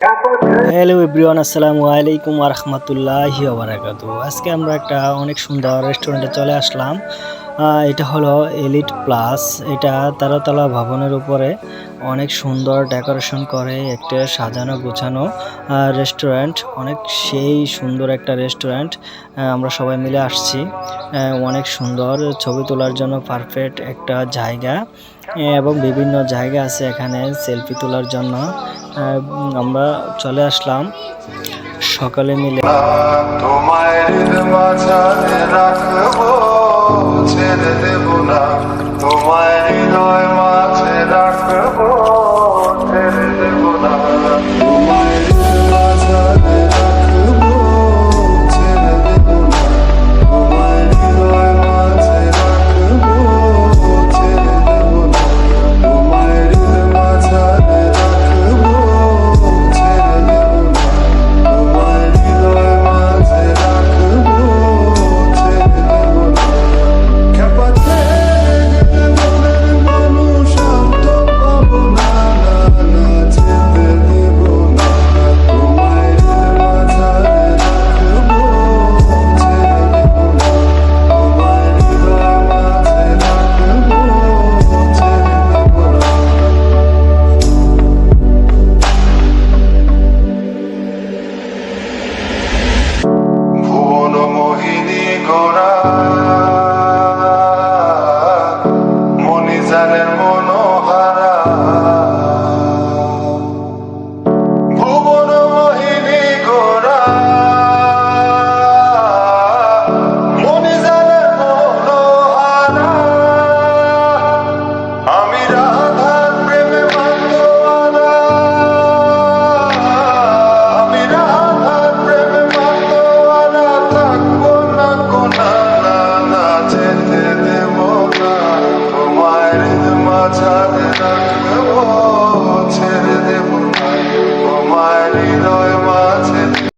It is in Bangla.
হ্যালো এভরিওয়ান, আসসালামু আলাইকুম ওয়া রাহমাতুল্লাহি ওয়া বারাকাতুহু। আজকে আমরা একটা অনেক সুন্দর রেস্টুরেন্টে চলে আসলাম। এটা হলো এলিট প্লাস। এটা 13 তলা ভবনের উপরে অনেক সুন্দর ডেকোরেশন করে একটা সাজানো গোছানো রেস্টুরেন্ট। অনেক সেই সুন্দর একটা রেস্টুরেন্ট। আমরা সবাই মিলে আসছি। অনেক সুন্দর ছবি তোলার জন্য পারফেক্ট একটা জায়গা এবং বিভিন্ন জায়গা আছে এখানে সেলফি তোলার জন্য। আমরা চলে আসলাম সকালে মিলে। তোমায় মাঝারে রাখবো, ছেড়ে দেব না, তোমায় হৃদয় মাঝে রাখবো।